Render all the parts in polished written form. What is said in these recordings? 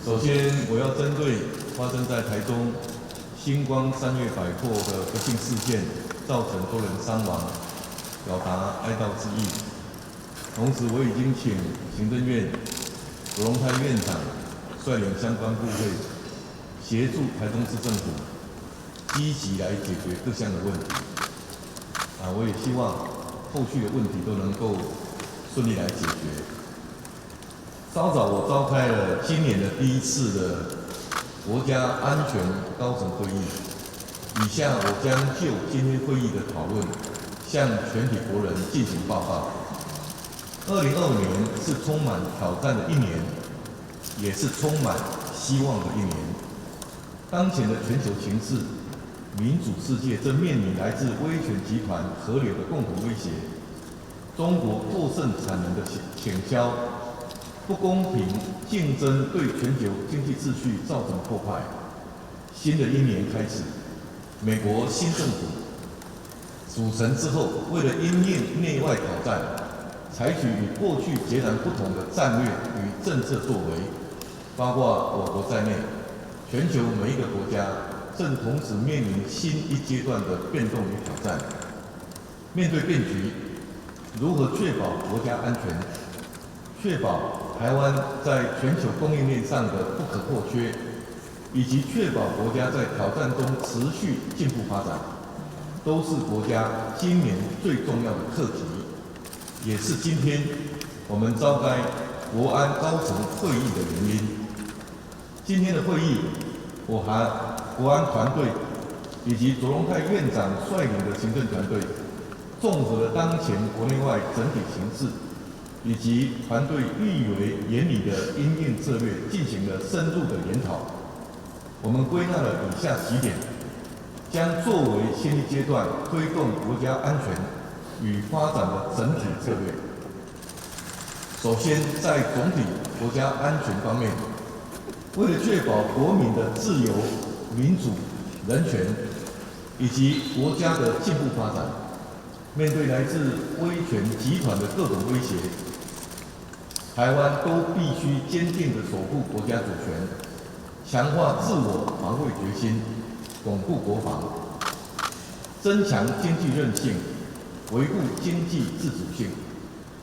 首先，我要针对发生在台中星光三月百货的不幸事件，造成多人伤亡，表达哀悼之意。同时，我已经请行政院卓荣泰院长率领相关部会，协助台中市政府积极来解决各项的问题。我也希望后续的问题都能够顺利来解决。稍早，我召开了今年的第一次的国家安全高层会议。以下我将就今天会议的讨论，向全体国人进行报告。2025年是充满挑战的一年，也是充满希望的一年。当前的全球形势，民主世界正面临来自威权集团河流的共同威胁，中国过剩产能的倾销，不公平竞争对全球经济秩序造成破坏。新的一年开始，美国新政府组成之后，为了因应内外挑战，采取与过去截然不同的战略与政策作为，包括我国在内，全球每一个国家正同时面临新一阶段的变动与挑战。面对变局，如何确保国家安全，确保台湾在全球供应链上的不可或缺，以及确保国家在挑战中持续进步发展，都是国家今年最重要的课题，也是今天我们召开国安高层会议的原因。今天的会议，我和国安团队以及卓荣泰院长率领的行政团队，综合了当前国内外整体形势，以及团队预为眼里的因应策略，进行了深入的研讨。我们归纳了以下几点，将作为新一阶段推动国家安全与发展的整体策略。首先，在总体国家安全方面，为了确保国民的自由、民主、人权以及国家的进步发展，面对来自威权集团的各种威胁，台湾都必须坚定地守护国家主权，强化自我防卫决心，巩固国防，增强经济韧性，维护经济自主性，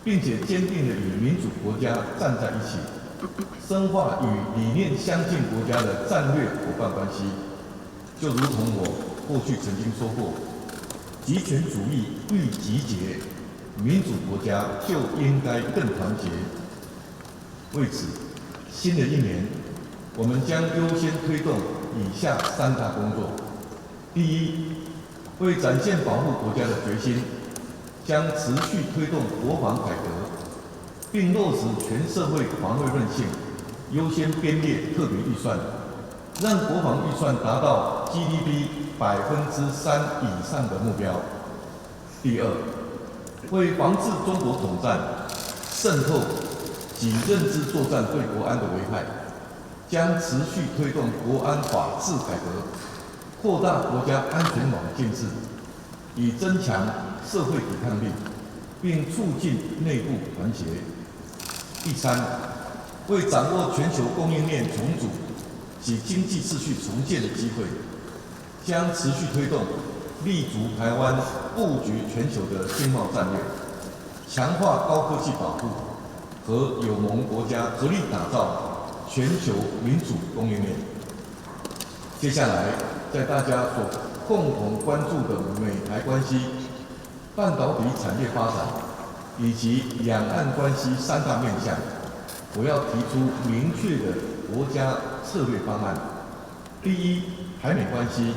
并且坚定地与民主国家站在一起，深化与理念相近国家的战略伙伴关系。就如同我过去曾经说过，极权主义愈集结，民主国家就应该更团结。为此，新的一年，我们将优先推动以下3大工作。第一，为展现保护国家的决心，将持续推动国防改革，并落实全社会防卫韧性，优先编列特别预算，让国防预算达到 GDP 3%以上的目标。第二，为防治中国统战、渗透及认知作战对国安的危害，将持续推动国安法治改革，扩大国家安全网建设，以增强社会抵抗力，并促进内部团结。第三，为掌握全球供应链重组及经济秩序重建的机会，将持续推动立足台湾布局全球的经贸战略，强化高科技保护，和友盟国家合力打造全球民主供应链。接下来，在大家所共同关注的美台关系、半导体产业发展以及两岸关系3大面向，我要提出明确的国家策略方案。第一，台美关系。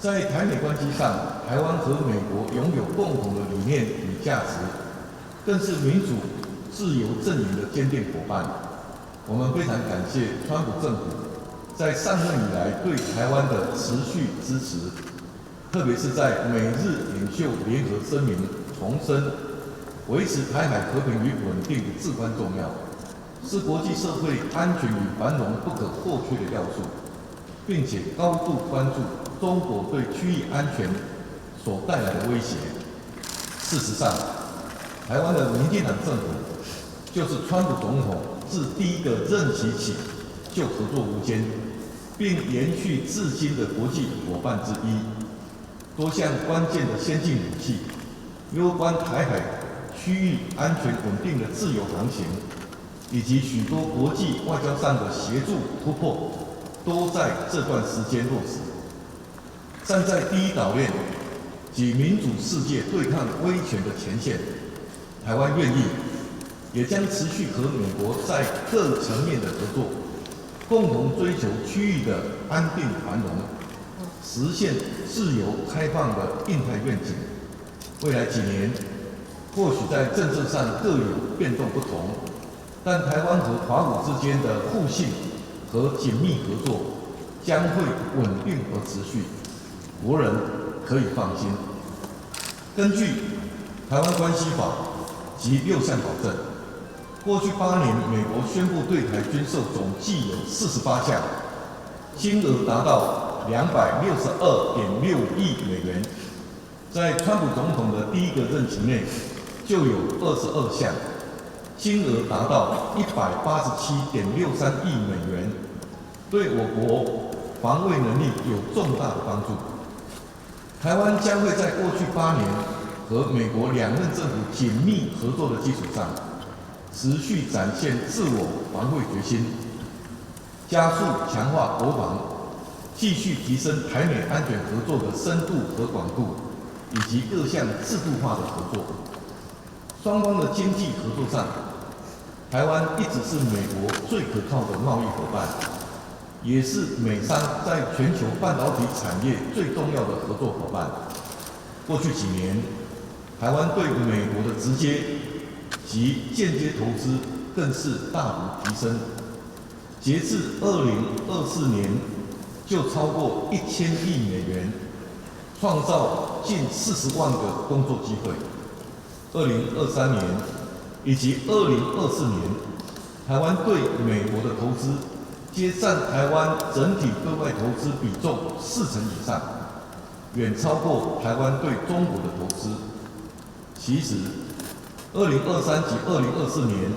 在台美关系上，台湾和美国拥有共同的理念与价值，更是民主自由阵营的坚定伙伴。我们非常感谢川普政府在上任以来对台湾的持续支持，特别是在美日领袖联合声明重申，维持台海和平与稳定至关重要，是国际社会安全与繁荣不可或缺的要素，并且高度关注中国对区域安全所带来的威胁。事实上，台湾的民进党政府就是川普总统自第一个任期起就合作无间，并延续至今的国际伙伴之一。多项关键的先进武器，攸关台海区域安全稳定的自由航行，以及许多国际外交上的协助突破，都在这段时间落实。站在第一岛链及民主世界对抗威权的前线，台湾愿意，也将持续和美国在各层面的合作，共同追求区域的安定繁荣，实现自由开放的印太愿景。未来几年，或许在政策上各有变动不同，但台湾和华府之间的互信和紧密合作将会稳定而持续，国人可以放心。根据《台湾关系法》及6项保证，过去8年，美国宣布对台军售总计有48项，金额达到262.6亿美元。在川普总统的第一个任期内，就有22项，金额达到187.63亿美元，对我国防卫能力有重大的帮助。台湾将会在过去8年和美国2任政府紧密合作的基础上，持续展现自我防卫决心，加速强化国防，继续提升台美安全合作的深度和广度，以及各项制度化的合作。双方的经济合作上，台湾一直是美国最可靠的贸易伙伴，也是美商在全球半导体产业最重要的合作伙伴。过去几年，台湾对美国的直接及间接投资更是大幅提升，截至2024年就超过1000亿美元，创造近40万个工作机会。2023年以及2024年，台湾对美国的投资皆占台湾整体对外投资比重40%以上，远超过台湾对中国的投资。其实，2023及2024年，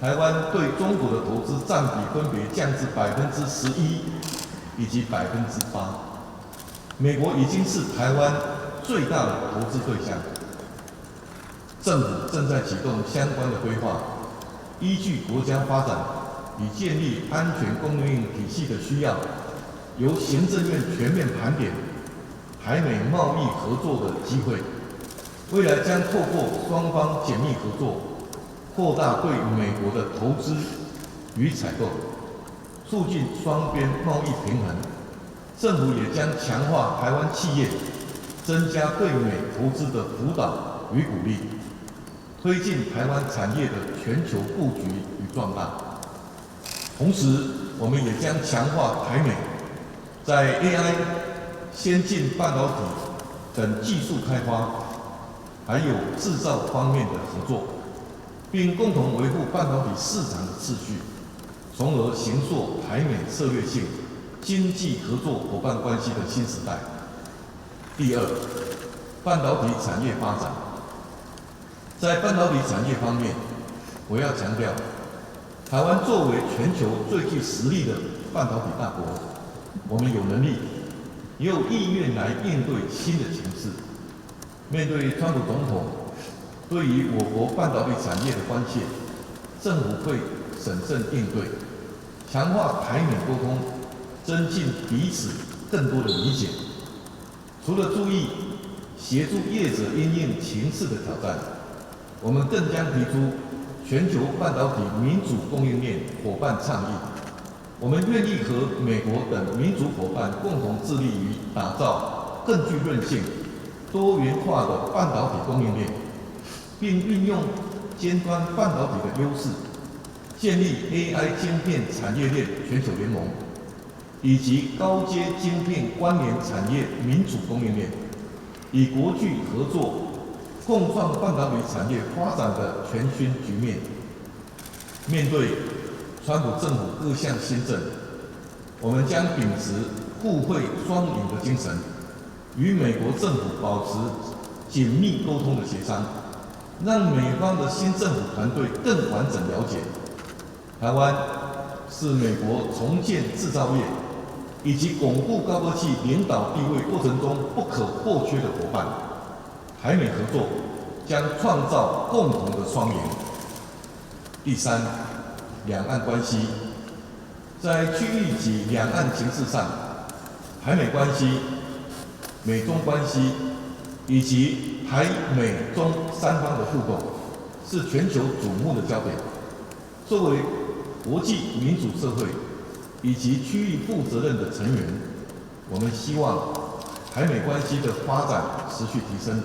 台湾对中国的投资占比分别降至11%以及8%。美国已经是台湾最大的投资对象。政府正在启动相关的规划，依据国家发展与建立安全供应体系的需要，由行政院全面盘点台美贸易合作的机会。未来将透过双方紧密合作，扩大对美国的投资与采购，促进双边贸易平衡。政府也将强化台湾企业增加对美投资的辅导与鼓励，推进台湾产业的全球布局与壮大。同时，我们也将强化台美在 AI、先进半导体等技术开发，还有制造方面的合作，并共同维护半导体市场的秩序，从而形塑台美策略性经济合作伙伴关系的新时代。第二，半导体产业发展。在半导体产业方面，我要强调，台湾作为全球最具实力的半导体大国，我们有能力，也有意愿来应对新的形势。面对川普总统对于我国半导体产业的关切，政府会审慎应对，强化台美沟通，增进彼此更多的理解。除了注意协助业者因应情势的挑战，我们更将提出全球半导体民主供应链伙伴倡议。我们愿意和美国等民主伙伴共同致力于打造更具韧性、多元化的半导体供应链，并运用尖端半导体的优势，建立 AI 晶片产业链全球联盟，以及高阶晶片关联产业民主供应链，以国际合作共创半导体产业发展的全新局面。面对川普政府各项新政，我们将秉持互惠双赢的精神，与美国政府保持紧密沟通的协商，让美方的新政府团队更完整了解台湾是美国重建制造业以及巩固高科技领导地位过程中不可或缺的伙伴。台美合作将创造共同的双赢。第三，两岸关系，在区域及两岸情势上，台美关系、美中关系以及台美中三方的互动，是全球瞩目的焦点。作为国际民主社会以及区域负责任的成员，我们希望台美关系的发展持续提升，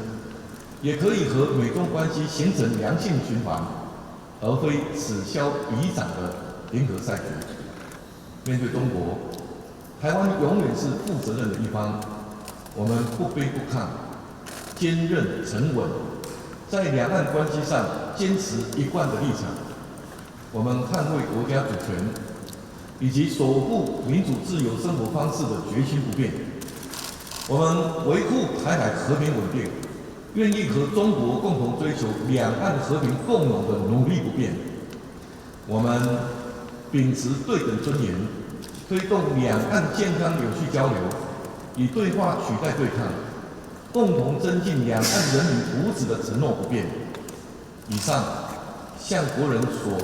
也可以和美中关系形成良性循环，而非此消彼长的零和赛局。面对中国，台湾永远是负责任的一方，我们不卑不亢，坚韧沉稳，在两岸关系上坚持一贯的立场。我们捍卫国家主权以及守护民主自由生活方式的决心不变。我们维护台海和平稳定，愿意和中国共同追求两岸和平共荣的努力不变。我们秉持对等尊严，推动两岸健康有序交流，以对话取代对抗，共同增进两岸人民福祉的承诺不变。以上向国人所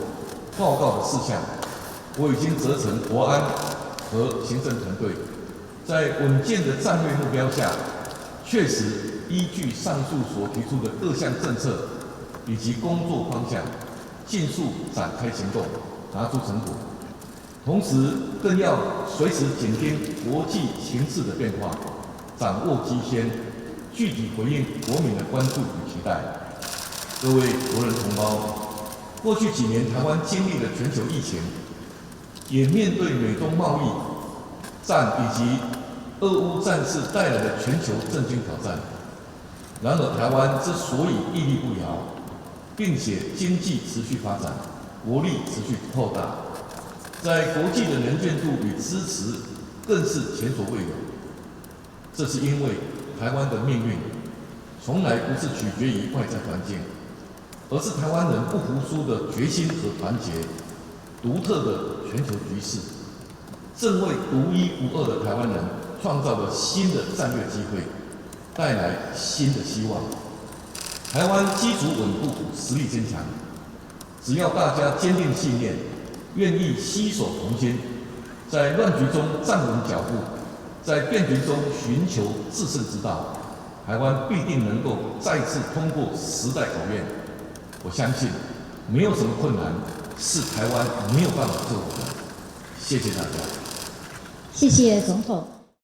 报告的事项，我已经责成国安和行政团队，在稳健的战略目标下，确实依据上述所提出的各项政策以及工作方向，尽速展开行动，拿出成果。同时，更要随时紧盯国际形势的变化，掌握机先，具体回应国民的关注与期待。各位国人同胞，过去几年，台湾经历了全球疫情，也面对美中贸易战以及俄乌战事带来的全球政经挑战。然而，台湾之所以屹立不摇，并且经济持续发展，国力持续扩大，在国际的能见度与支持更是前所未有。这是因为台湾的命运从来不是取决于外在环境，而是台湾人不服输的决心和团结，独特的全球局势，正为独一无二的台湾人创造了新的战略机会，带来新的希望。台湾基础稳固，实力坚强，只要大家坚定信念，愿意携手同心，在乱局中站稳脚步，在变局中寻求制胜之道，台湾必定能够再次通过时代考验。我相信，没有什么困难是台湾没有办法克服的。谢谢大家。谢谢总统。